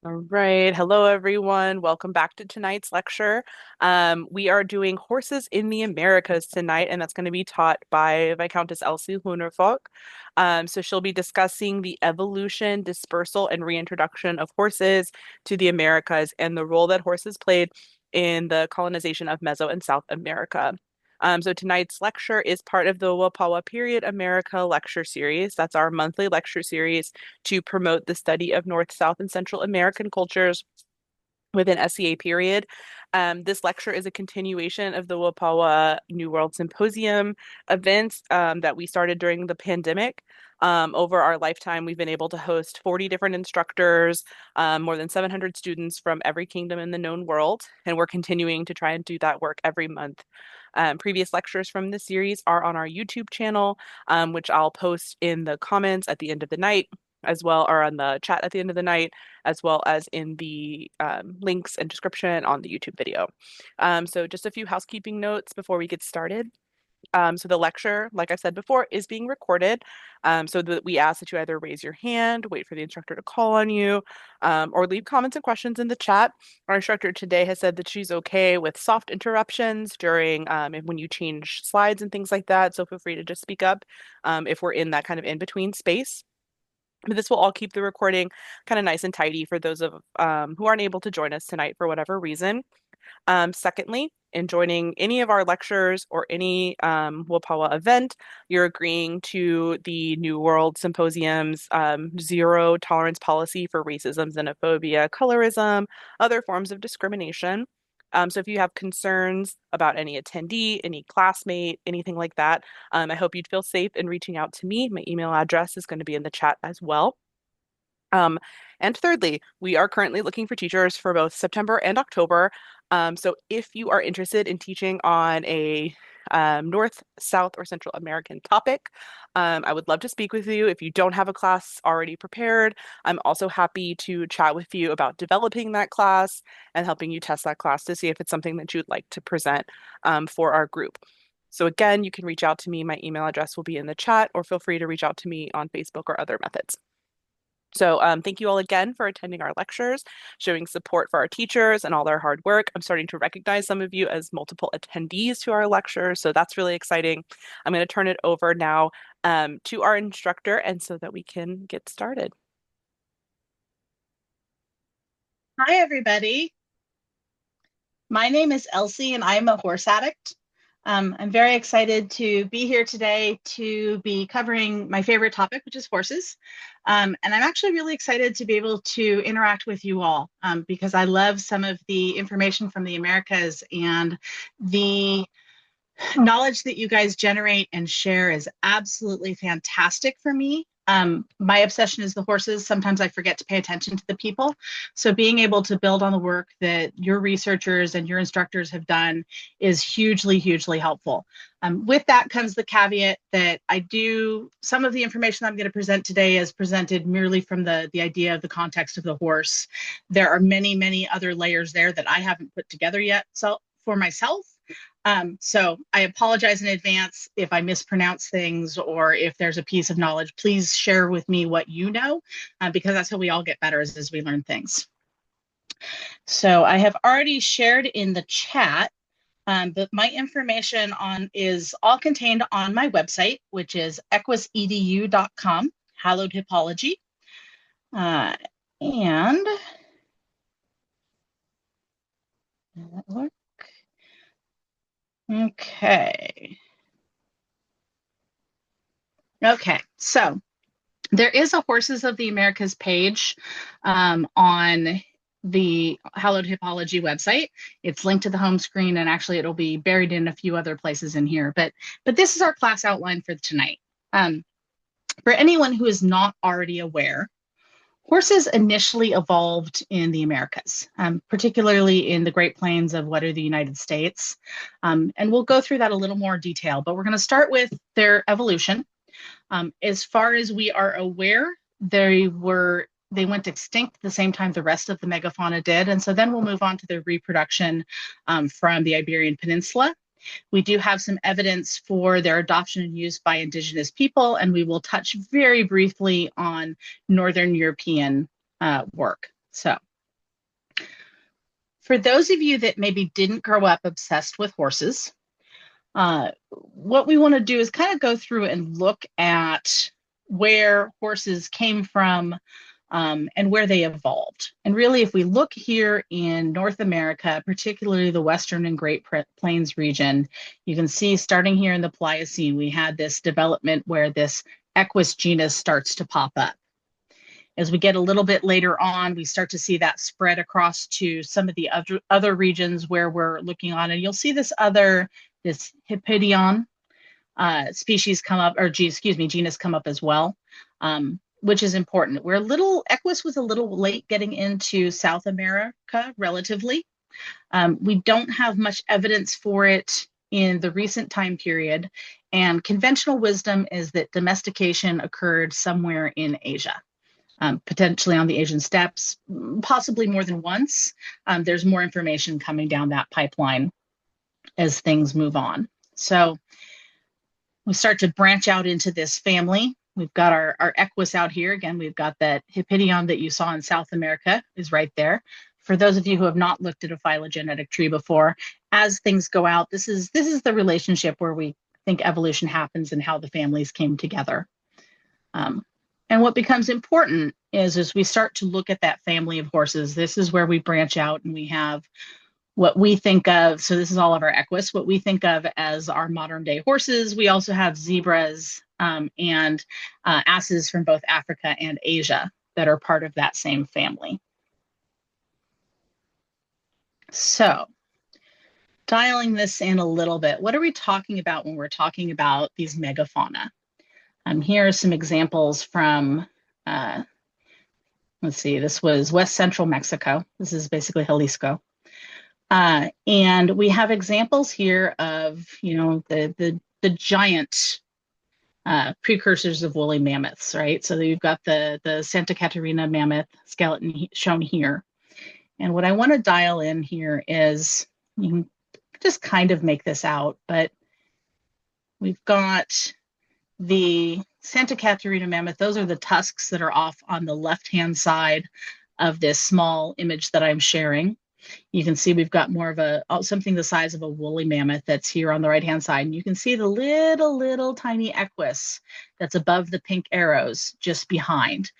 All right. Hello, everyone. Welcome back to tonight's lecture. We are doing Horses in the Americas tonight, and that's going to be taught by Viscountess Else Hunrvogt. So she'll be discussing the evolution, dispersal, and reintroduction of horses to the Americas and the role that horses played in the colonization of Meso and South America. So tonight's lecture is part of the Wapawa Period America lecture series. That's our monthly lecture series to promote the study of North, South, and Central American cultures within SCA period. This lecture is a continuation of the Wapawa New World Symposium events that we started during the pandemic. Over our lifetime, we've been able to host 40 different instructors, more than 700 students from every kingdom in the known world, and we're continuing to try and do that work every month. Previous lectures from this series are on our YouTube channel, which I'll post in the comments at the end of the night, as well, or on the chat at the end of the night, as well as in the links and description on the YouTube video. So just a few housekeeping notes before we get started. So the lecture, like I said before, is being recorded. So that we ask that you either raise your hand, wait for the instructor to call on you, or leave comments and questions in the chat. Our instructor today has said that she's okay with soft interruptions during when you change slides and things like that. So feel free to just speak up if we're in that kind of in-between space. But this will all keep the recording kind of nice and tidy for those of who aren't able to join us tonight for whatever reason. Secondly, in joining any of our lectures or any Wapawa event, you're agreeing to the New World Symposium's zero tolerance policy for racism, xenophobia, colorism, other forms of discrimination. So if you have concerns about any attendee, any classmate, anything like that, I hope you'd feel safe in reaching out to me. My email address is going to be in the chat as well. Um, and thirdly, we are currently looking for teachers for both September and October. So if you are interested in teaching on a North, South, or Central American topic, I would love to speak with you. If you don't have a class already prepared, I'm also happy to chat with you about developing that class and helping you test that class to see if it's something that you'd like to present for our group. So again, you can reach out to me. My email address will be in the chat, or feel free to reach out to me on Facebook or other methods. So thank you all again for attending our lectures, showing support for our teachers and all their hard work. I'm starting to recognize some of you as multiple attendees to our lectures, so that's really exciting. I'm going to turn it over now to our instructor, and so that we can get started. Hi, everybody. My name is Elsie, and I'm a horse addict. I'm very excited to be here today to be covering my favorite topic, which is horses. And I'm actually really excited to be able to interact with you all because I love some of the information from the Americas, and the knowledge that you guys generate and share is absolutely fantastic for me. My obsession is the horses. Sometimes I forget to pay attention to the people. So being able to build on the work that your researchers and your instructors have done is hugely, hugely helpful. With that comes the caveat that some of the information I'm going to present today is presented merely from the idea of the context of the horse. There are many, many other layers there that I haven't put together yet. So for myself, so I apologize in advance if I mispronounce things or if there's a piece of knowledge. Please share with me what you know, because that's how we all get better as we learn things. So I have already shared in the chat, but my information is all contained on my website, which is equisedu.com, hallowed hippology. And does that work? Okay. Okay, so there is a Horses of the Americas page on the Hallowed Hippology website. It's linked to the home screen, and actually it'll be buried in a few other places in here. But this is our class outline for tonight. For anyone who is not already aware, horses initially evolved in the Americas, particularly in the Great Plains of what are the United States. And we'll go through that a little more detail, but we're going to start with their evolution. As far as we are aware, they went extinct the same time the rest of the megafauna did. And so then we'll move on to their reproduction from the Iberian Peninsula. We do have some evidence for their adoption and use by indigenous people, and we will touch very briefly on Northern European work. So For those of you that maybe didn't grow up obsessed with horses, what we want to do is kind of go through and look at where horses came from and where they evolved. And really, if we look here in North America, particularly the Western and Great Plains region, you can see starting here in the Pliocene, we had this development where this Equus genus starts to pop up. As we get a little bit later on, we start to see that spread across to some of the other regions where we're looking on. And you'll see this Hippidion species come up, or genus come up as well, which is important. Equus was a little late getting into South America relatively. We don't have much evidence for it in the recent time period. And conventional wisdom is that domestication occurred somewhere in Asia. Potentially on the Asian steppes, possibly more than once. There's more information coming down that pipeline as things move on. So we start to branch out into this family. We've got our Equus out here. Again, we've got that Hippidion that you saw in South America is right there. For those of you who have not looked at a phylogenetic tree before, as things go out, this is the relationship where we think evolution happens and how the families came together. And what becomes important is as we start to look at that family of horses, this is where we branch out and we have what we think of. So this is all of our Equus, what we think of as our modern day horses. We also have zebras and asses from both Africa and Asia that are part of that same family. So dialing this in a little bit, what are we talking about when we're talking about these megafauna? Here are some examples from, let's see, this was West Central Mexico. This is basically Jalisco. And we have examples here of, the giant precursors of woolly mammoths, right? So you've got the Santa Catarina mammoth skeleton shown here. And what I want to dial in here is, you can just kind of make this out, but we've got the Santa Catarina mammoth. Those are the tusks that are off on the left-hand side of this small image that I'm sharing. You can see we've got more of something the size of a woolly mammoth that's here on the right-hand side. And you can see the little tiny Equus that's above the pink arrows just behind.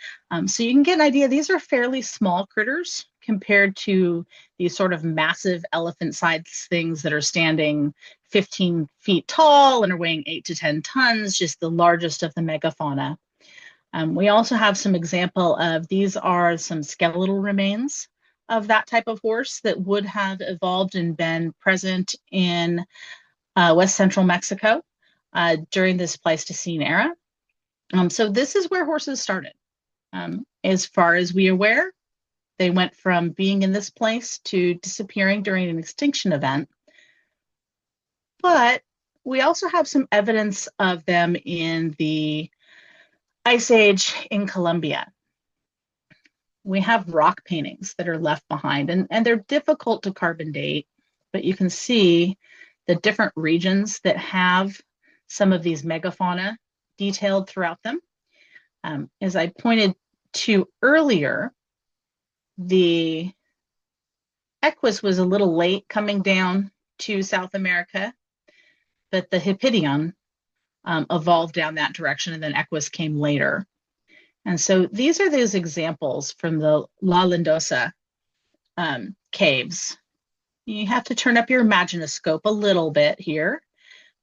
So you can get an idea. These are fairly small critters compared to these sort of massive elephant-sized things that are standing 15 feet tall and are weighing 8 to 10 tons, just the largest of the megafauna. We also have some example of, these are some skeletal remains of that type of horse that would have evolved and been present in West Central Mexico during this Pleistocene era. So this is where horses started. As far as we are aware, they went from being in this place to disappearing during an extinction event. But we also have some evidence of them in the Ice Age in Colombia. We have rock paintings that are left behind, and they're difficult to carbon date, but you can see the different regions that have some of these megafauna detailed throughout them. As I pointed to earlier, the Equus was a little late coming down to South America, but the Hippidion evolved down that direction, and then Equus came later. And so these are those examples from the La Lindosa caves. You have to turn up your imaginoscope a little bit here,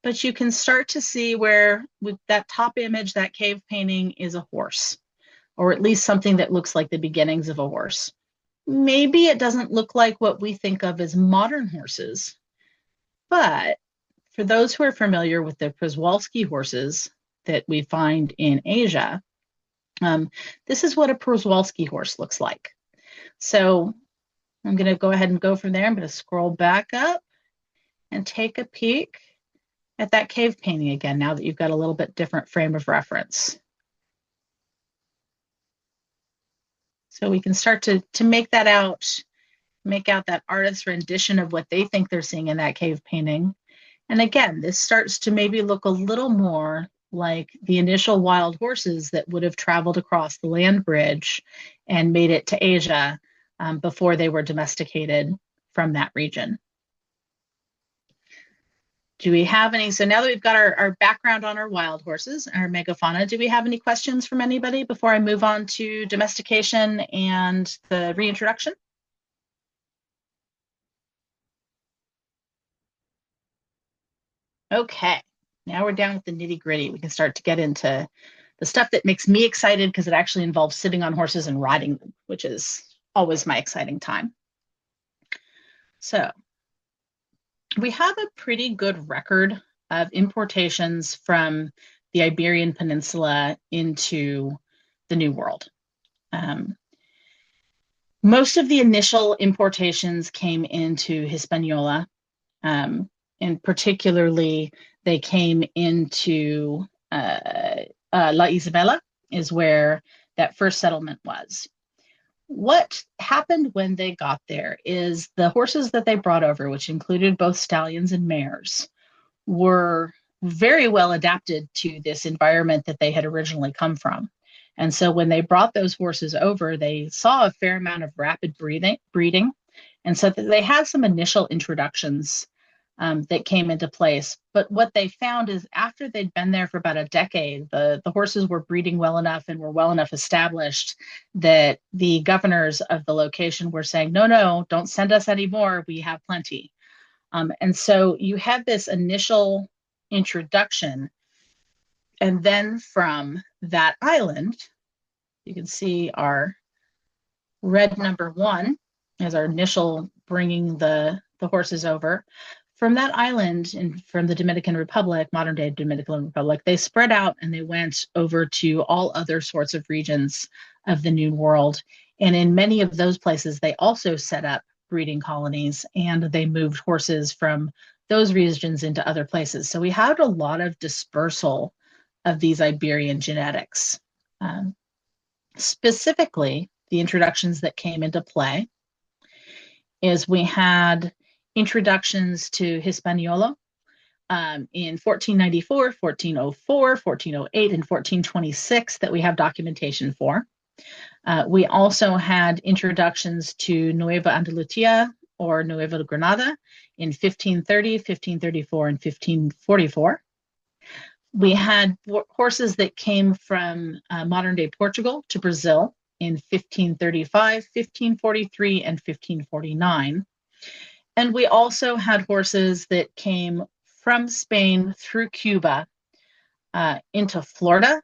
but you can start to see where with that top image, that cave painting is a horse, or at least something that looks like the beginnings of a horse. Maybe it doesn't look like what we think of as modern horses, but for those who are familiar with the Przewalski horses that we find in Asia, this is what a Przewalski horse looks like. So I'm going to go ahead and go from there. I'm going to scroll back up and take a peek at that cave painting again, now that you've got a little bit different frame of reference. So we can start to make that out, make out that artist's rendition of what they think they're seeing in that cave painting. And again, this starts to maybe look a little more like the initial wild horses that would have traveled across the land bridge and made it to Asia before they were domesticated from that region. Do we have any? So now that we've got our background on our wild horses, our megafauna, do we have any questions from anybody before I move on to domestication and the reintroduction? Okay, now we're down with the nitty gritty. We can start to get into the stuff that makes me excited because it actually involves sitting on horses and riding them, which is always my exciting time. So we have a pretty good record of importations from the Iberian Peninsula into the New World. Most of the initial importations came into Hispaniola, and particularly they came into La Isabela, is where that first settlement was. What happened when they got there is the horses that they brought over, which included both stallions and mares, were very well adapted to this environment that they had originally come from. And so when they brought those horses over, they saw a fair amount of rapid breeding. And so they had some initial introductions that came into place. But what they found is after they'd been there for about a decade, the horses were breeding well enough and were well enough established that the governors of the location were saying, no, don't send us any more. We have plenty. And so you had this initial introduction. And then from that island, you can see our red number 1 as our initial bringing the horses over. From that island and from the Dominican Republic, modern day Dominican Republic, they spread out and they went over to all other sorts of regions of the New World. And in many of those places, they also set up breeding colonies and they moved horses from those regions into other places. So we had a lot of dispersal of these Iberian genetics. Specifically, the introductions that came into play is we had introductions to Hispaniola in 1494, 1404, 1408, and 1426 that we have documentation for. We also had introductions to Nueva Andalucía or Nueva Granada in 1530, 1534, and 1544. We had horses that came from modern-day Portugal to Brazil in 1535, 1543, and 1549. And we also had horses that came from Spain through Cuba into Florida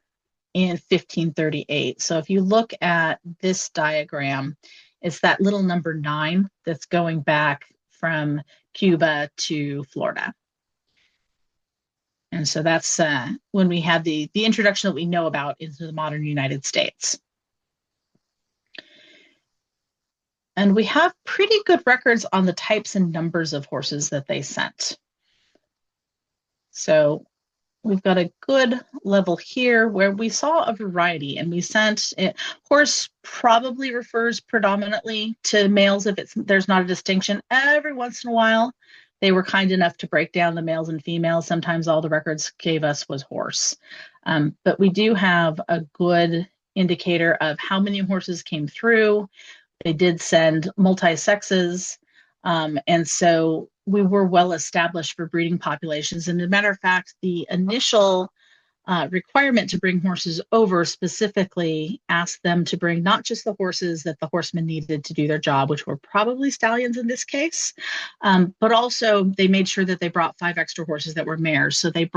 in 1538. So if you look at this diagram, it's that little number 9 that's going back from Cuba to Florida. And so that's when we had the introduction that we know about into the modern United States. And we have pretty good records on the types and numbers of horses that they sent. So we've got a good level here where we saw a variety and we sent it. Horse probably refers predominantly to males if there's not a distinction. Every once in a while, they were kind enough to break down the males and females. Sometimes all the records gave us was horse. But we do have a good indicator of how many horses came through. They did send multi-sexes. And so we were well established for breeding populations. And as a matter of fact, the initial requirement to bring horses over specifically asked them to bring not just the horses that the horsemen needed to do their job, which were probably stallions in this case, but also they made sure that they brought 5 extra horses that were mares. So they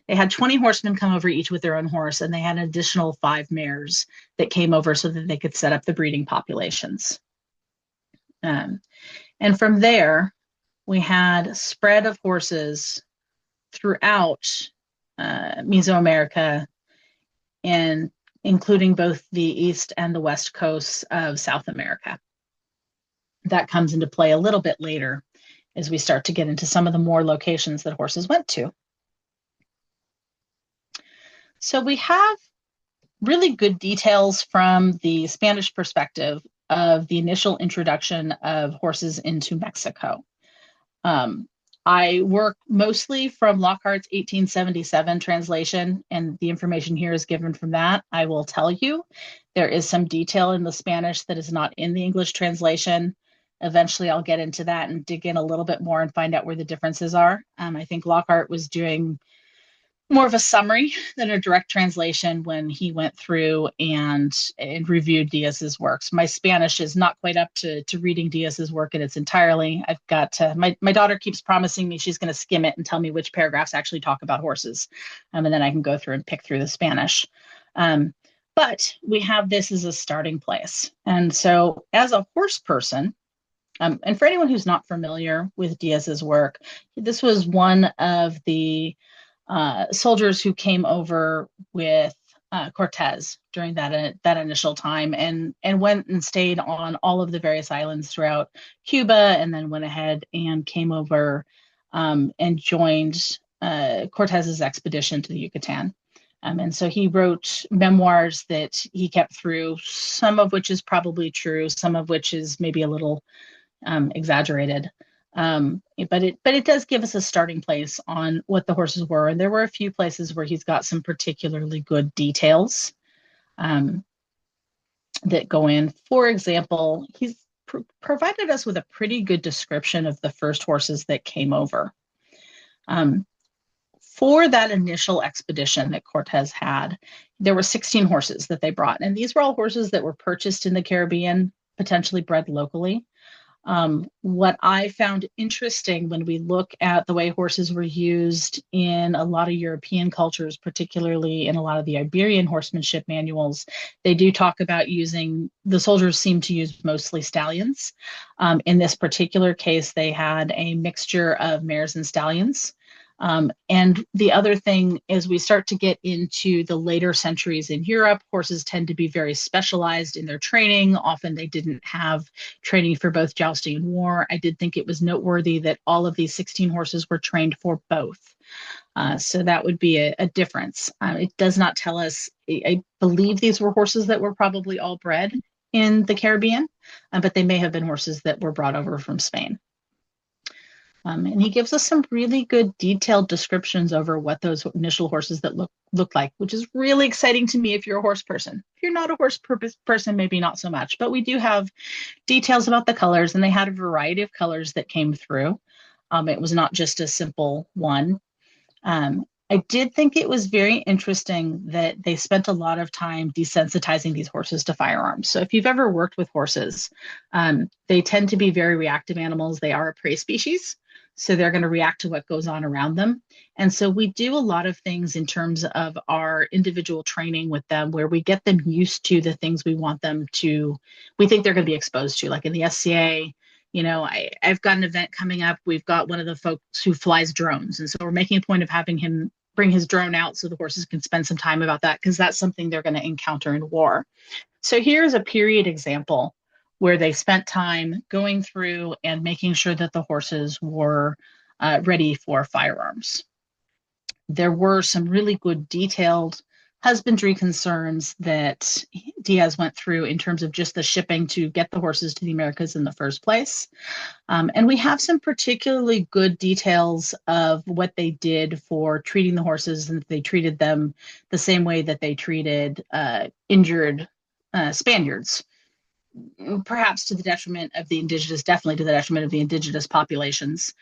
had 20 horsemen come over each with their own horse, and they had an additional 5 mares that came over so that they could set up the breeding populations. And from there, we had spread of horses throughout Mesoamerica, and including both the east and the west coasts of South America. That comes into play a little bit later as we start to get into some of the more locations that horses went to. So we have really good details from the Spanish perspective of the initial introduction of horses into Mexico. I work mostly from Lockhart's 1877 translation, and the information here is given from that. I will tell you, there is some detail in the Spanish that is not in the English translation, Eventually, I'll get into that and dig in a little bit more and find out where the differences are. I think Lockhart was doing more of a summary than a direct translation when he went through and reviewed Diaz's works. My Spanish is not quite up to reading Diaz's work in its entirely. I've got my daughter keeps promising me she's going to skim it and tell me which paragraphs actually talk about horses, and then I can go through and pick through the Spanish. Um, but we have this as a starting place, and so as a horse person. And for anyone who's not familiar with Diaz's work, this was one of the soldiers who came over with Cortez during that initial time, and went and stayed on all of the various islands throughout Cuba, and then went ahead and came over and joined Cortez's expedition to the Yucatan. And so he wrote memoirs that he kept through, some of which is probably true, some of which is maybe a little exaggerated. But it does give us a starting place on what the horses were, and there were a few places where he's got some particularly good details that go in. For example, he's provided us with a pretty good description of the first horses that came over. For that initial expedition that Cortez had, there were 16 horses that they brought, and these were all horses that were purchased in the Caribbean, potentially bred locally. What I found interesting when we look at the way horses were used in a lot of European cultures, particularly in a lot of the Iberian horsemanship manuals, they do talk about the soldiers seem to use mostly stallions. In this particular case, they had a mixture of mares and stallions. And the other thing is we start to get into the later centuries in Europe, horses tend to be very specialized in their training. Often they didn't have training for both jousting and war. I did think it was noteworthy that all of these 16 horses were trained for both. So that would be a difference. It does not tell us, I believe these were horses that were probably all bred in the Caribbean, but they may have been horses that were brought over from Spain. And he gives us some really good detailed descriptions over what those initial horses that look like, which is really exciting to me if you're a horse person. If you're not a horse person, maybe not so much. But we do have details about the colors, and they had a variety of colors that came through. It was not just a simple one. I did think it was very interesting that they spent a lot of time desensitizing these horses to firearms. So if you've ever worked with horses, they tend to be very reactive animals. They are a prey species, so they're going to react to what goes on around them. And so we do a lot of things in terms of our individual training with them where we get them used to the things we want them to, we think they're going to be exposed to, like in the SCA. I've got an event coming up. We've got one of the folks who flies drones. And so we're making a point of having him bring his drone out so the horses can spend some time about that, because that's something they're going to encounter in war. So here's a period example where they spent time going through and making sure that the horses were ready for firearms. There were some really good detailed husbandry concerns that Diaz went through in terms of just the shipping to get the horses to the Americas in the first place. And we have some particularly good details of what they did for treating the horses, and they treated them the same way that they treated injured Spaniards, perhaps to the detriment of the indigenous, definitely to the detriment of the indigenous populations.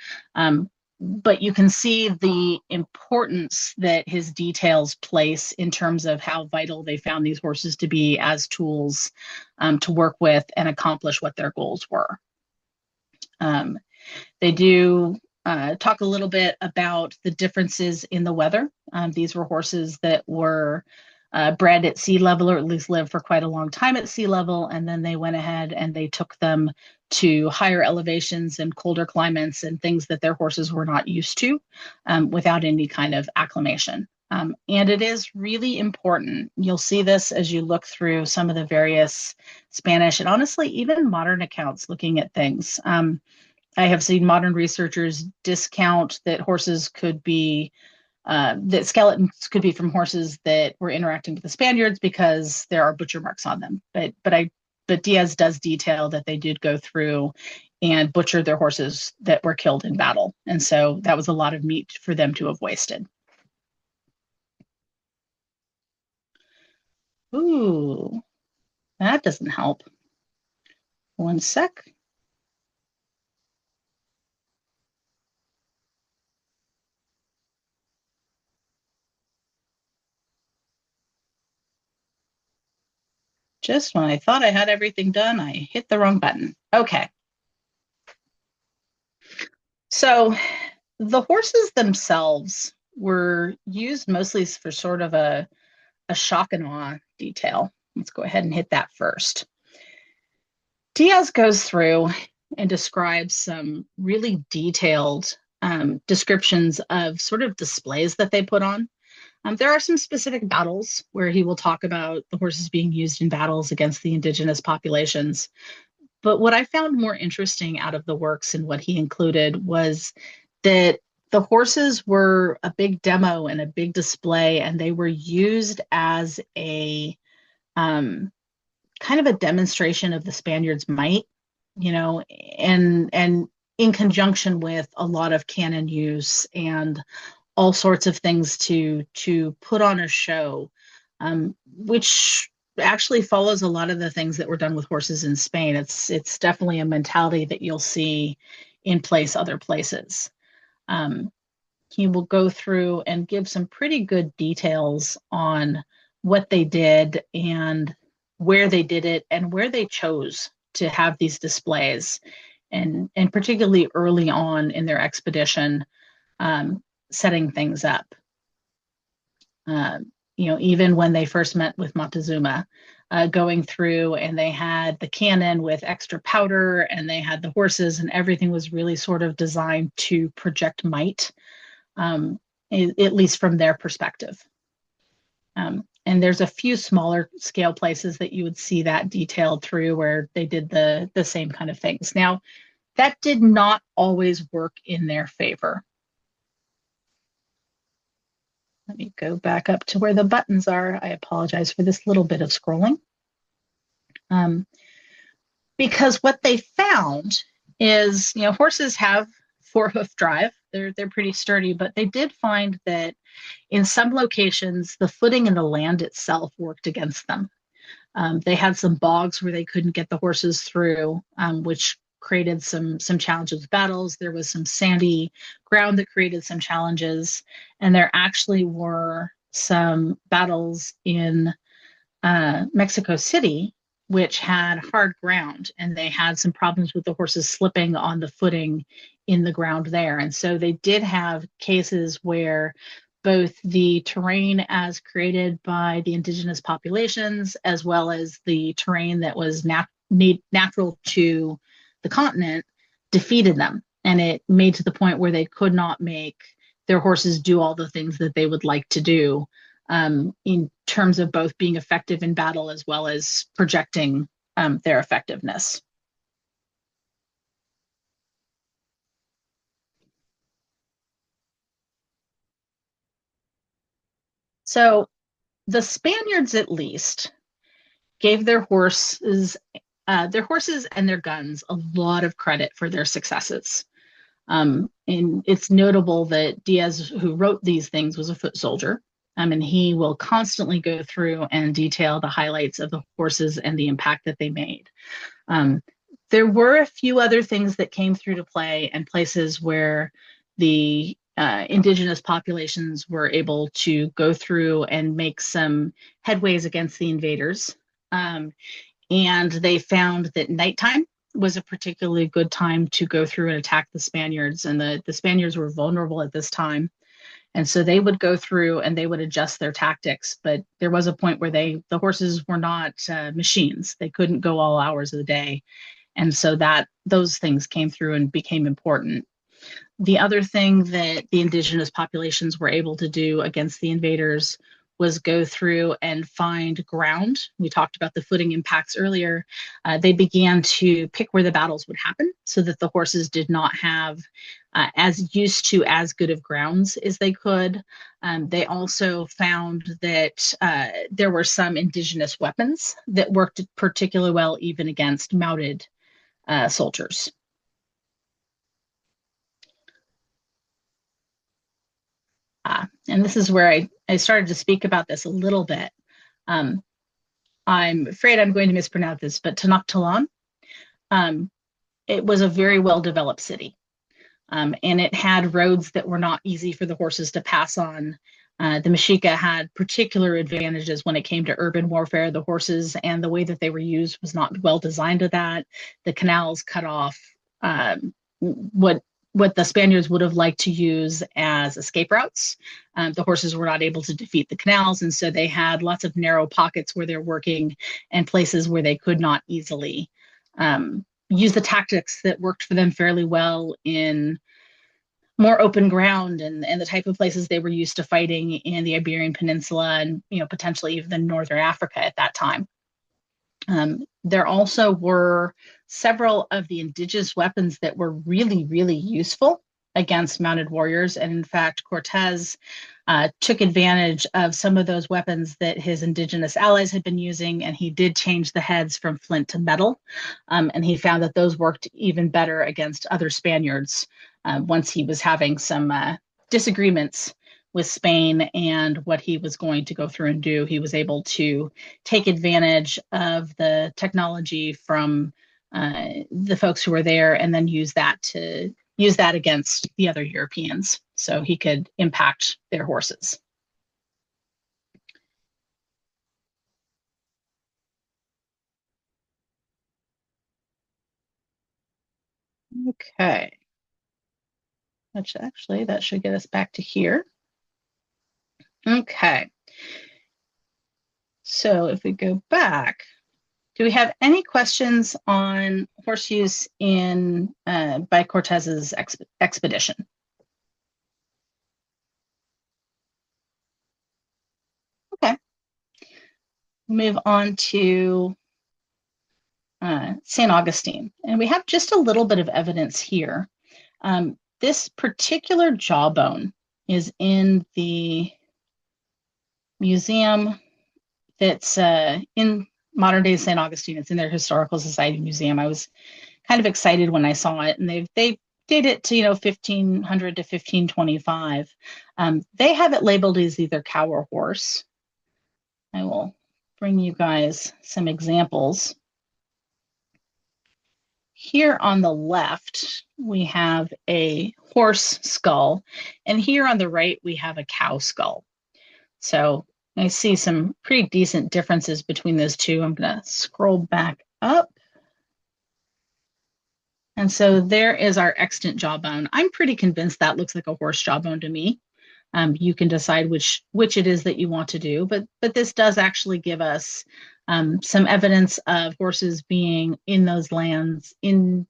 But you can see the importance that his details place in terms of how vital they found these horses to be as tools to work with and accomplish what their goals were. They do talk a little bit about the differences in the weather. These were horses that were bred at sea level, or at least lived for quite a long time at sea level, and then they went ahead and they took them to higher elevations and colder climates and things that their horses were not used to without any kind of acclimation. And it is really important. You'll see this as you look through some of the various Spanish and honestly, even modern accounts looking at things. I have seen modern researchers discount that horses could be that skeletons could be from horses that were interacting with the Spaniards because there are butcher marks on them. But Diaz does detail that they did go through and butcher their horses that were killed in battle. And so that was a lot of meat for them to have wasted. Ooh, that doesn't help. One sec. Just when I thought I had everything done, I hit the wrong button. Okay. So the horses themselves were used mostly for sort of a shock and awe detail. Let's go ahead and hit that first. Diaz goes through and describes some really detailed descriptions of sort of displays that they put on. There are some specific battles where he will talk about the horses being used in battles against the indigenous populations. But what I found more interesting out of the works and what he included was that the horses were a big demo and a big display, and they were used as a kind of a demonstration of the Spaniards' might, you know, and in conjunction with a lot of cannon use and all sorts of things to put on a show, which actually follows a lot of the things that were done with horses in Spain. It's definitely a mentality that you'll see in place other places. Um, he will go through and give some pretty good details on what they did and where they did it and where they chose to have these displays, and particularly early on in their expedition, setting things up. Even when they first met with Montezuma, going through and they had the cannon with extra powder and they had the horses and everything was really sort of designed to project might, at least from their perspective. And there's a few smaller scale places that you would see that detailed through where they did the same kind of things. Now, that did not always work in their favor. Let me go back up to where the buttons are. I apologize for this little bit of scrolling. Because what they found is, horses have four-hoof drive. They're pretty sturdy, but they did find that in some locations, the footing in the land itself worked against them. They had some bogs where they couldn't get the horses through, which created some challenges with battles. There was some sandy ground that created some challenges, and there actually were some battles in Mexico City which had hard ground, and they had some problems with the horses slipping on the footing in the ground there. And so they did have cases where both the terrain as created by the indigenous populations, as well as the terrain that was natural to the continent, defeated them. And it made to the point where they could not make their horses do all the things that they would like to do, in terms of both being effective in battle as well as projecting their effectiveness. So the Spaniards, at least, gave their horses and their guns a lot of credit for their successes. And it's notable that Diaz, who wrote these things, was a foot soldier. And he will constantly go through and detail the highlights of the horses and the impact that they made. There were a few other things that came through to play and places where the indigenous populations were able to go through and make some headways against the invaders. And they found that nighttime was a particularly good time to go through and attack the Spaniards. And the Spaniards were vulnerable at this time. And so they would go through and they would adjust their tactics. But there was a point where the horses were not machines. They couldn't go all hours of the day. And so those things came through and became important. The other thing that the indigenous populations were able to do against the invaders was go through and find ground. We talked about the footing impacts earlier. They began to pick where the battles would happen so that the horses did not have as used to as good of grounds as they could. They also found that there were some indigenous weapons that worked particularly well even against mounted soldiers. And this is where I started to speak about this a little bit. Um, I'm afraid I'm going to mispronounce this, but Tenochtitlan, it was a very well-developed city. And it had roads that were not easy for the horses to pass on. The Mexica had particular advantages when it came to urban warfare. The horses and the way that they were used was not well designed to that. The canals cut off what the Spaniards would have liked to use as escape routes. The horses were not able to defeat the canals, and so they had lots of narrow pockets where they're working and places where they could not easily use the tactics that worked for them fairly well in more open ground and the type of places they were used to fighting in the Iberian Peninsula and potentially even northern Africa at that time. There also were several of the indigenous weapons that were really, really useful against mounted warriors. And in fact, Cortez took advantage of some of those weapons that his indigenous allies had been using, and he did change the heads from flint to metal. And he found that those worked even better against other Spaniards once he was having some disagreements with Spain and what he was going to go through and do. He was able to take advantage of the technology from the folks who were there and then use that against the other Europeans so he could impact their horses. Okay. That should get us back to here. Okay. So if we go back, do we have any questions on horse use in by Cortez's expedition? Okay. Move on to St. Augustine. And we have just a little bit of evidence here. This particular jawbone is in the museum that's in modern day St. Augustine. It's in their Historical Society Museum. I was kind of excited when I saw it, and they date it to 1500 to 1525. They have it labeled as either cow or horse. I will bring you guys some examples. Here on the left, we have a horse skull, and here on the right, we have a cow skull. So I see some pretty decent differences between those two. I'm going to scroll back up. And so there is our extant jawbone. I'm pretty convinced that looks like a horse jawbone to me. You can decide which it is that you want to do, but this does actually give us some evidence of horses being in those lands in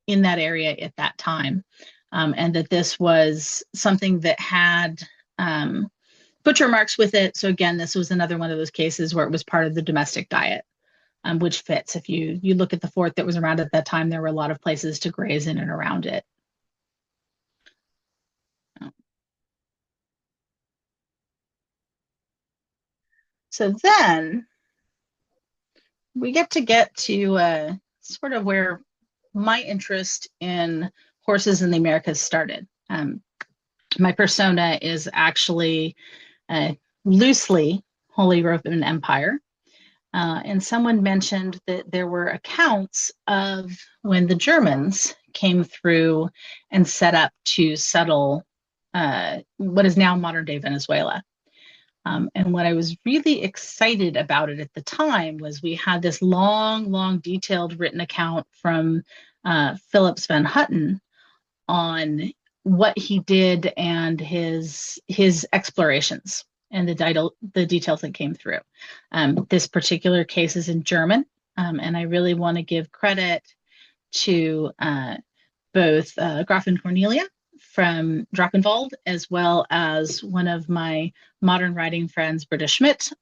that area at that time, and that this was something that had butcher marks with it. So again, this was another one of those cases where it was part of the domestic diet, which fits. If you look at the fort that was around at that time, there were a lot of places to graze in and around it. So then we get to sort of where my interest in horses in the Americas started. My persona is actually loosely Holy Roman Empire. And someone mentioned that there were accounts of when the Germans came through and set up to settle what is now modern day Venezuela. And what I was really excited about it at the time was we had this long, detailed written account from Philips van Hutten on what he did and his explorations and the details that came through. This particular case is in German, and I really want to give credit to both Grafin Cornelia from Drachenwald, as well as one of my modern writing friends, Britta Schmidt,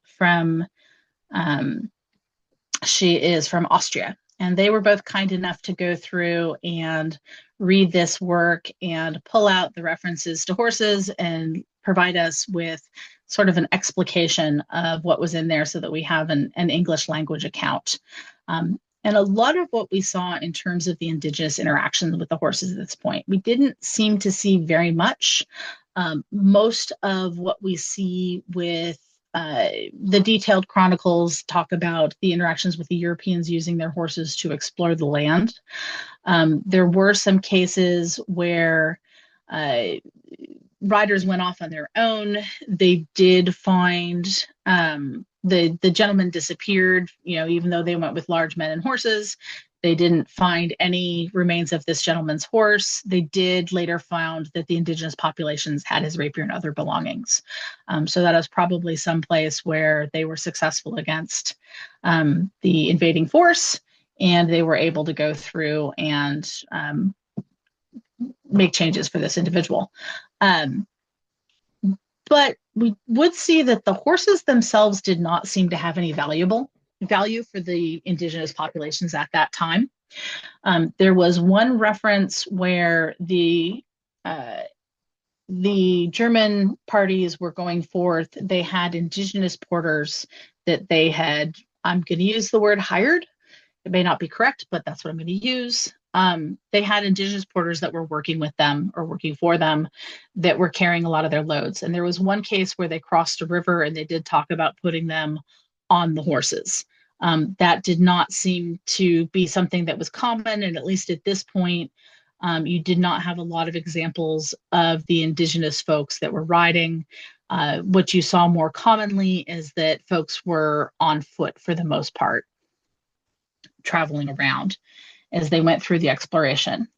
she is from Austria. And they were both kind enough to go through and read this work and pull out the references to horses and provide us with sort of an explication of what was in there so that we have an English language account. And a lot of what we saw in terms of the indigenous interactions with the horses at this point, we didn't seem to see very much. Most of what we see with the detailed chronicles talk about the interactions with the Europeans using their horses to explore the land. There were some cases where riders went off on their own. They did find the gentleman disappeared. Even though they went with large men and horses, they didn't find any remains of this gentleman's horse. They did later found that the indigenous populations had his rapier and other belongings. So that was probably some place where they were successful against the invading force, and they were able to go through and make changes for this individual. Um, but we would see that the horses themselves did not seem to have any value for the indigenous populations at that time. There was one reference where the German parties were going forth. They had indigenous porters that they had, I'm going to use the word hired. It may not be correct, but that's what I'm going to use. They had indigenous porters that were working with them or working for them that were carrying a lot of their loads. And there was one case where they crossed a river and they did talk about putting them on the horses. That did not seem to be something that was common. And at least at this point, you did not have a lot of examples of the indigenous folks that were riding. What you saw more commonly is that folks were on foot for the most part, traveling around as they went through the exploration.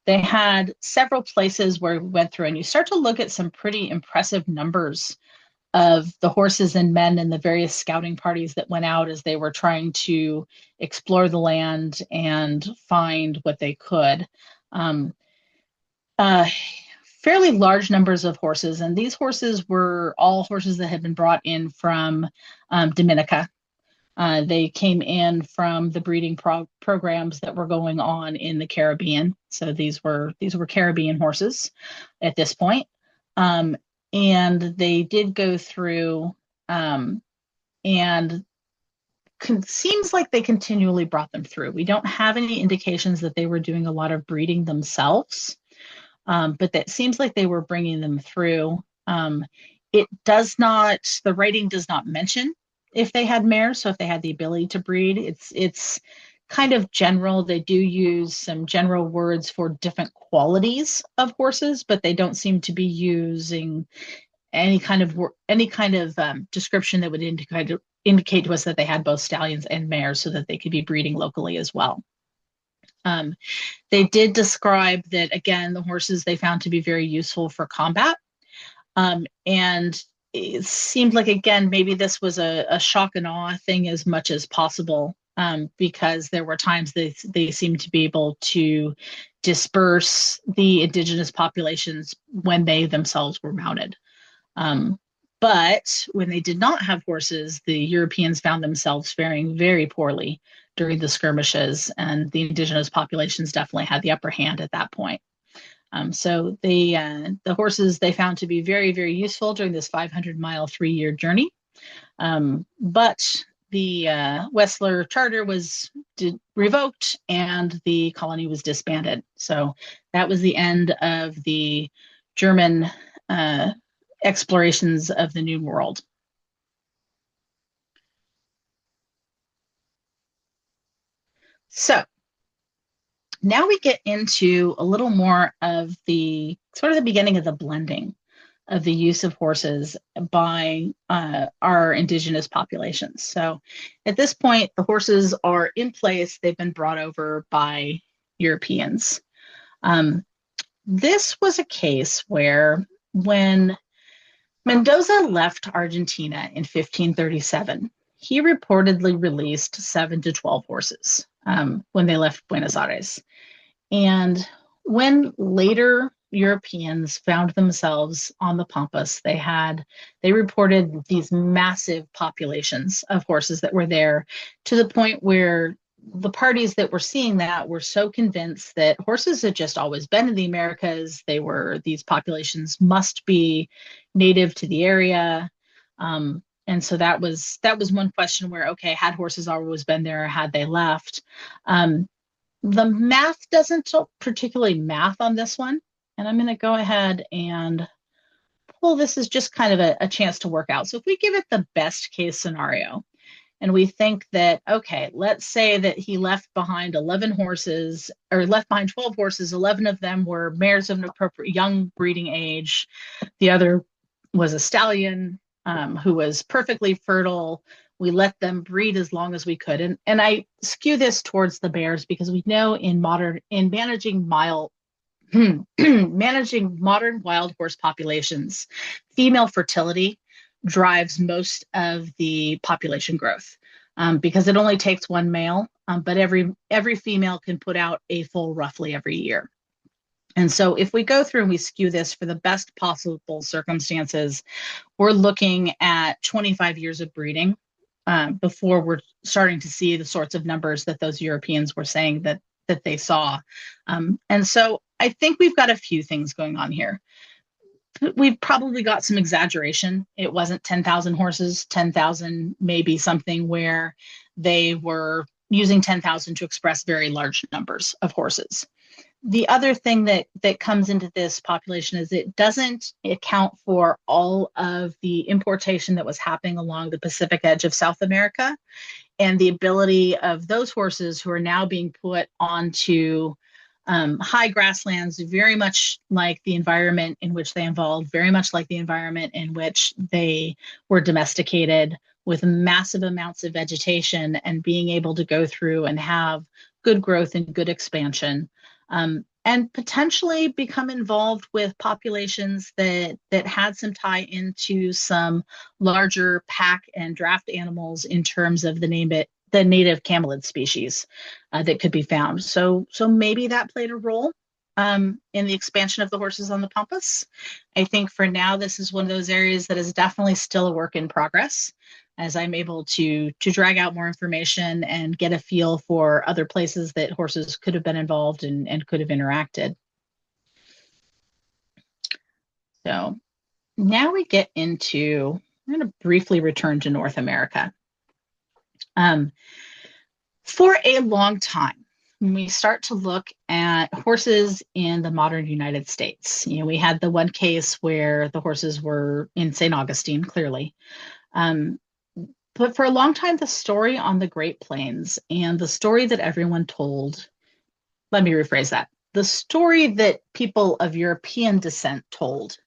They had several places where we went through, and you start to look at some pretty impressive numbers of the horses and men and the various scouting parties that went out as they were trying to explore the land and find what they could. Um, uh, Fairly large numbers of horses, and these horses were all horses that had been brought in from Dominica. They came in from the breeding programs that were going on in the Caribbean. So these were Caribbean horses at this point. Um, and they did go through and seems like they continually brought them through. We don't have any indications that they were doing a lot of breeding themselves, but that seems like they were bringing them through. The writing does not mention if they had mares, so if they had the ability to breed. It's kind of general. They do use some general words for different qualities of horses, but they don't seem to be using any kind of description that would indicate to us that they had both stallions and mares so that they could be breeding locally as well. They did describe that, again, the horses they found to be very useful for combat. And it seemed like, again, maybe this was a shock and awe thing as much as possible, because there were times they seemed to be able to disperse the indigenous populations when they themselves were mounted. But when they did not have horses, the Europeans found themselves faring very poorly during the skirmishes, and the indigenous populations definitely had the upper hand at that point. So the horses they found to be very, very useful during this 500-mile, 3-year journey. But the Wessler Charter was revoked and the colony was disbanded. So that was the end of the German explorations of the New World. So now we get into a little more of the sort of the beginning of the blending of the use of horses by our indigenous populations. So at this point, the horses are in place. They've been brought over by Europeans. This was a case where when Mendoza left Argentina in 1537, he reportedly released 7 to 12 horses when they left Buenos Aires. And when later Europeans found themselves on the Pampas, they reported these massive populations of horses that were there, to the point where the parties that were seeing that were so convinced that horses had just always been in the Americas. These populations must be native to the area. And so that was one question where, okay, had horses always been there or had they left? The math doesn't particularly math on this one. And I'm going to go ahead and pull this as just kind of a chance to work out. So if we give it the best case scenario, and we think that, okay, let's say that he left behind 11 horses, or left behind 12 horses. 11 of them were mares of an appropriate young breeding age. The other was a stallion who was perfectly fertile. We let them breed as long as we could. And I skew this towards the bears because we know in managing managing modern wild horse populations, female fertility drives most of the population growth, because it only takes one male, but every female can put out a foal roughly every year. And so if we go through and we skew this for the best possible circumstances, we're looking at 25 years of breeding before we're starting to see the sorts of numbers that those Europeans were saying that they saw. And so I think we've got a few things going on here. We've probably got some exaggeration. It wasn't 10,000 horses. 10,000 may be something where they were using 10,000 to express very large numbers of horses. The other thing that comes into this population is it doesn't account for all of the importation that was happening along the Pacific edge of South America, and the ability of those horses who are now being put onto high grasslands, very much like the environment in which they evolved, very much like the environment in which they were domesticated, with massive amounts of vegetation, and being able to go through and have good growth and good expansion. And potentially become involved with populations that had some tie into some larger pack and draft animals in terms of the native camelid species that could be found. So maybe that played a role in the expansion of the horses on the Pampas. I think for now, this is one of those areas that is definitely still a work in progress, as I'm able to drag out more information and get a feel for other places that horses could have been involved and could have interacted. So now we get into, I'm going to briefly return to North America. For a long time, when we start to look at horses in the modern United States, we had the one case where the horses were in St. Augustine, clearly. But for a long time, the story on the Great Plains and the story that everyone told, let me rephrase that, the story that people of European descent told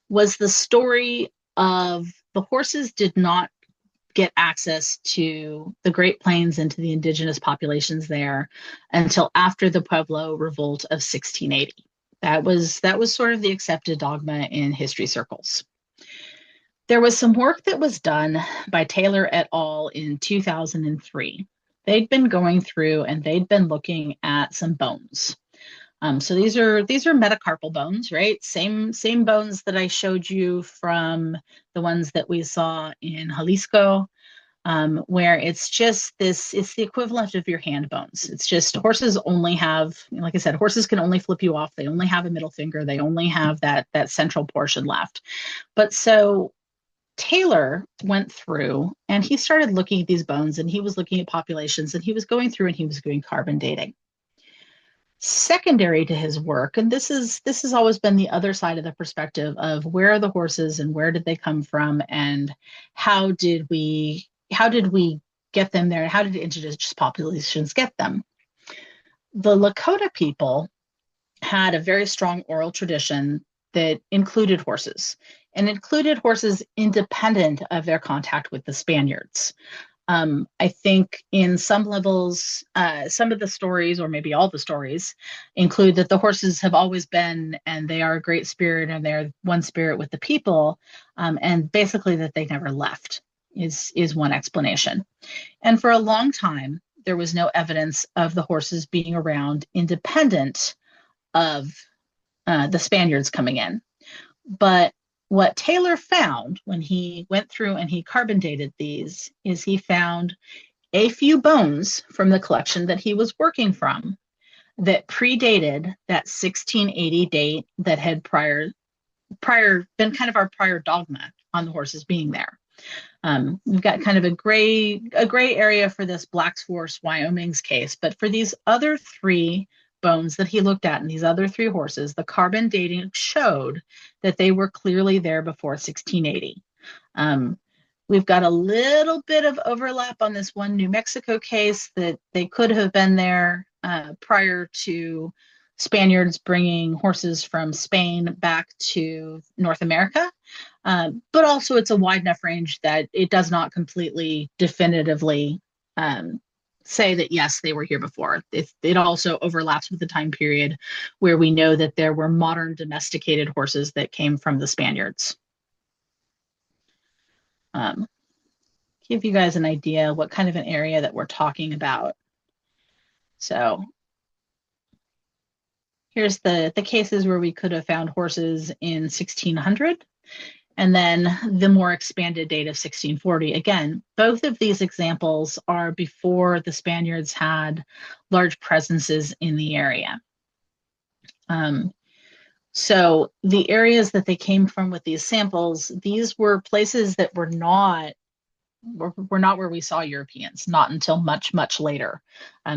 was the story of the horses did not get access to the Great Plains and to the indigenous populations there until after the Pueblo Revolt of 1680. That was sort of the accepted dogma in history circles. There was some work that was done by Taylor et al. In 2003. They'd been going through and they'd been looking at some bones. So these are metacarpal bones, right? Same bones that I showed you from the ones that we saw in Jalisco, where it's the equivalent of your hand bones. It's just horses only have, like I said, horses can only flip you off. They only have a middle finger. They only have that central portion left. But so Taylor went through and he started looking at these bones, and he was looking at populations, and he was going through and he was doing carbon dating. Secondary to his work, and this has always been the other side of the perspective of where are the horses and where did they come from, and how did we get them there, and how did indigenous populations get them? The Lakota people had a very strong oral tradition that included horses, and included horses independent of their contact with the Spaniards. I think in some levels, some of the stories, or maybe all the stories, include that the horses have always been, and they are a great spirit, and they're one spirit with the people, and basically that they never left is one explanation. And for a long time, there was no evidence of the horses being around independent of the Spaniards coming in. But what Taylor found when he went through and he carbon dated these is he found a few bones from the collection that he was working from that predated that 1680 date that had prior been kind of our prior dogma on the horses being there. We've got kind of a gray area for this Black's Horse Wyoming's case, but for these other three bones that he looked at in these other three horses, the carbon dating showed that they were clearly there before 1680. We've got a little bit of overlap on this one New Mexico case that they could have been there prior to Spaniards bringing horses from Spain back to North America. But also, it's a wide enough range that it does not completely definitively um, say that, yes, they were here before. It also overlaps with the time period where we know that there were modern domesticated horses that came from the Spaniards. Um, Give you guys an idea what kind of an area that we're talking about. So here's the cases where we could have found horses in 1600, and then the more expanded date of 1640. Again, both of these examples are before the Spaniards had large presences in the area. So the areas that they came from with these samples, these were places that were not where we saw Europeans, not until much, much later.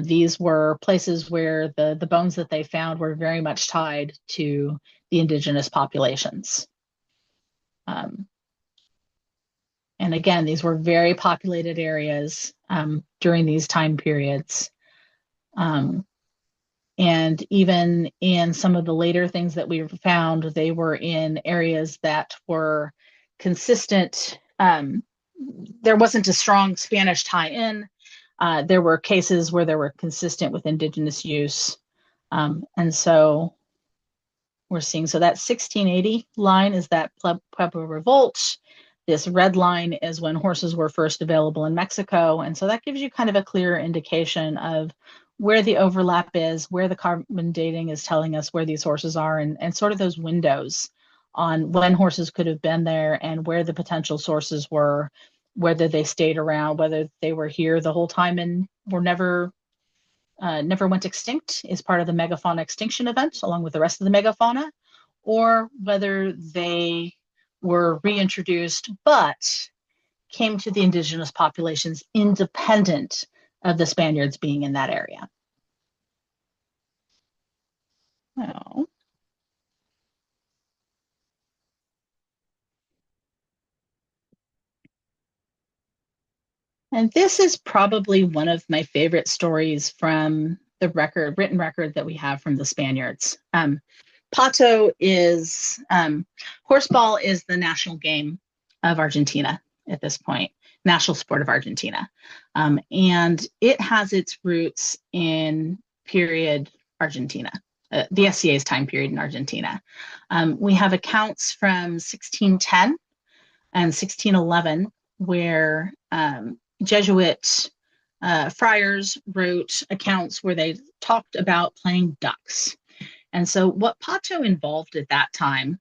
These were places where the bones that they found were very much tied to the indigenous populations. And again, these were very populated areas during these time periods. And even in some of the later things that we found, they were in areas that were consistent. There wasn't a strong Spanish tie-in. There were cases where they were consistent with indigenous use. And so we're seeing, so that 1680 line is that Pueblo Revolt. This red line is when horses were first available in Mexico. And so that gives you kind of a clear indication of where the overlap is, where the carbon dating is telling us where these horses are, and sort of those windows on when horses could have been there and where the potential sources were, whether they stayed around, whether they were here the whole time and were never went extinct as part of the megafauna extinction event, along with the rest of the megafauna, or whether they were reintroduced but came to the indigenous populations independent of the Spaniards being in that area. Oh. And this is probably one of my favorite stories from the written record that we have from the Spaniards. Pato is, horseball is the national game of Argentina at this point, national sport of Argentina. And it has its roots in period Argentina, the SCA's time period in Argentina. We have accounts from 1610 and 1611 where Jesuit friars wrote accounts where they talked about playing ducks. And so what Pato involved at that time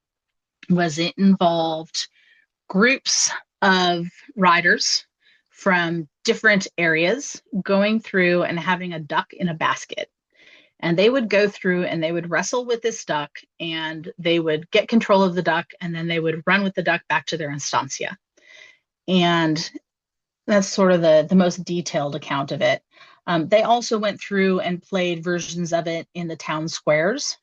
was it involved groups of riders from different areas going through and having a duck in a basket. And they would go through and they would wrestle with this duck and they would get control of the duck and then they would run with the duck back to their estancia. And that's sort of the most detailed account of it. They also went through and played versions of it in the town squares.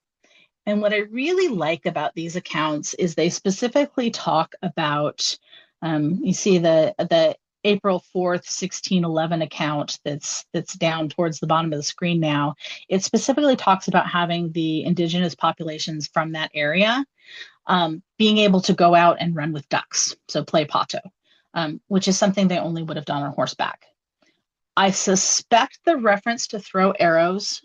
And what I really like about these accounts is they specifically talk about, you see the April 4th, 1611 account that's down towards the bottom of the screen now. It specifically talks about having the indigenous populations from that area being able to go out and run with ducks, so play pato, which is something they only would have done on horseback. I suspect the reference to throw arrows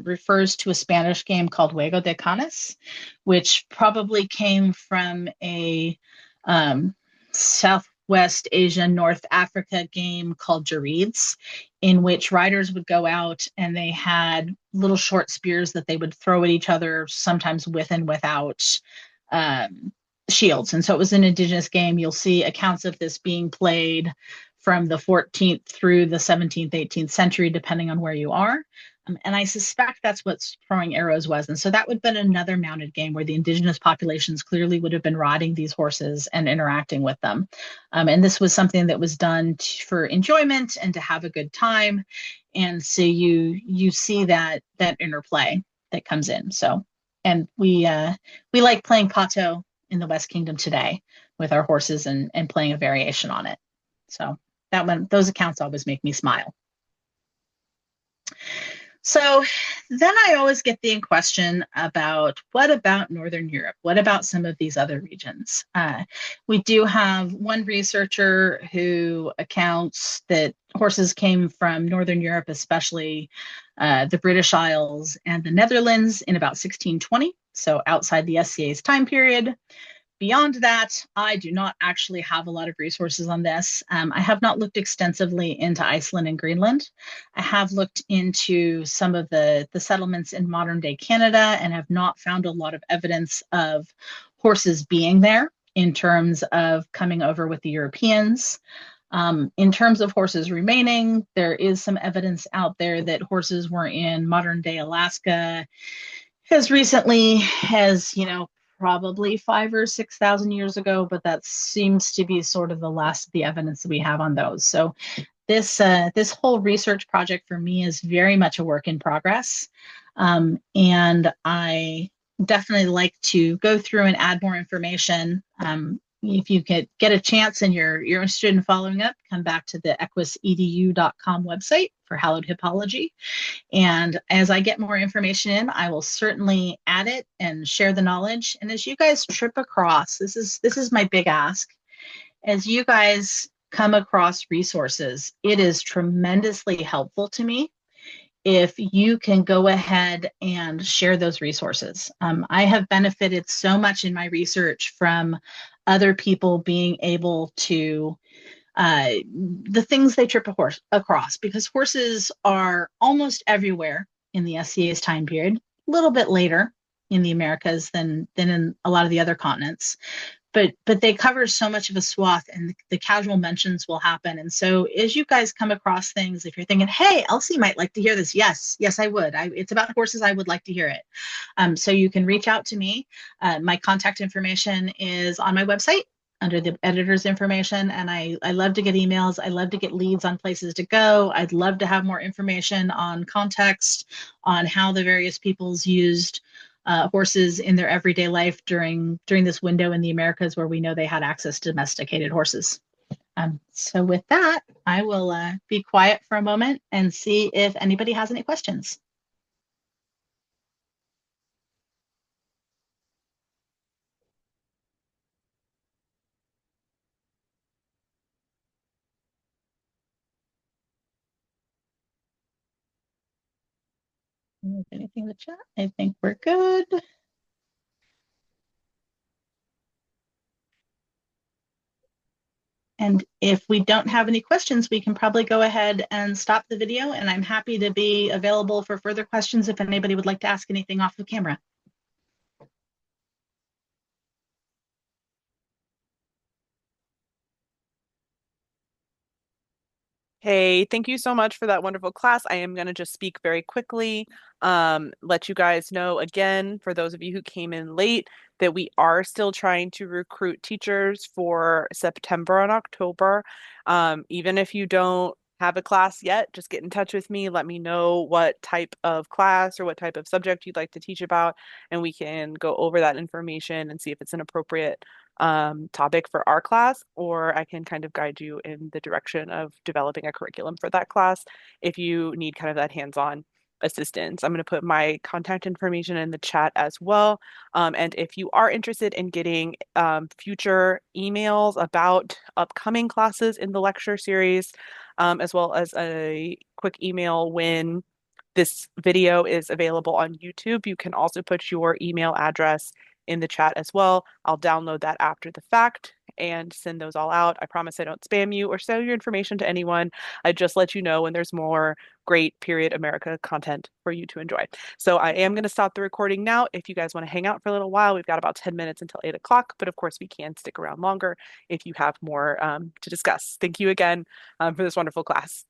refers to a Spanish game called Juego de Canes, which probably came from a Southwest Asia, North Africa game called Jarides, in which riders would go out and they had little short spears that they would throw at each other, sometimes with and without shields. And so it was an indigenous game. You'll see accounts of this being played from the 14th through the 17th, 18th century, depending on where you are. And I suspect that's what throwing arrows was. And so that would have been another mounted game where the indigenous populations clearly would have been riding these horses and interacting with them. And this was something that was done for enjoyment and to have a good time. And so you see that interplay that comes in. So, and we like playing pato in the West Kingdom today with our horses and playing a variation on it. So those accounts always make me smile. So then I always get the question about what about Northern Europe? What about some of these other regions? We do have one researcher who accounts that horses came from Northern Europe, especially the British Isles and the Netherlands in about 1620, so outside the SCA's time period. Beyond that, I do not actually have a lot of resources on this. I have not looked extensively into Iceland and Greenland. I have looked into some of the settlements in modern day Canada and have not found a lot of evidence of horses being there in terms of coming over with the Europeans. In terms of horses remaining, there is some evidence out there that horses were in modern day Alaska as recently as, probably 5 or 6 thousand years ago, but that seems to be sort of the last of the evidence that we have on those. So this whole research project for me is very much a work in progress, and I definitely like to go through and add more information. If you get a chance and you're interested in following up, come back to the equisedu.com website for hallowed hippology. And as I get more information in, I will certainly add it and share the knowledge. And as you guys trip across, this is my big ask. As you guys come across resources, it is tremendously helpful to me if you can go ahead and share those resources. I have benefited so much in my research from other people being able to the things they trip a horse across, because horses are almost everywhere in the SCA's time period, a little bit later in the Americas than in a lot of the other continents. But they cover so much of a swath, and the casual mentions will happen. And so as you guys come across things, if you're thinking, hey, Elsie might like to hear this, yes, I would. It's about horses. I would like to hear it. So you can reach out to me. My contact information is on my website under the editor's information. And I love to get emails. I love to get leads on places to go. I'd love to have more information on context, on how the various peoples used horses in their everyday life during this window in the Americas where we know they had access to domesticated horses. So with that, I will be quiet for a moment and see if anybody has any questions. Anything in the chat? I think we're good. And if we don't have any questions, we can probably go ahead and stop the video. And I'm happy to be available for further questions if anybody would like to ask anything off the camera. Hey, thank you so much for that wonderful class. I am going to just speak very quickly, let you guys know again, for those of you who came in late, that we are still trying to recruit teachers for September and October. Even if you don't have a class yet, just get in touch with me. Let me know what type of class or what type of subject you'd like to teach about, and we can go over that information and see if it's an appropriate topic for our class, or I can kind of guide you in the direction of developing a curriculum for that class if you need kind of that hands-on assistance. I'm going to put my contact information in the chat as well. And if you are interested in getting future emails about upcoming classes in the lecture series, as well as a quick email when this video is available on YouTube, you can also put your email address in the chat as well. I'll download that after the fact and send those all out. I promise I don't spam you or sell your information to anyone. I just let you know when there's more great period America content for you to enjoy. So I am going to stop the recording now. If you guys want to hang out for a little while, we've got about 10 minutes until 8 o'clock, but of course we can stick around longer if you have more to discuss. Thank you again for this wonderful class.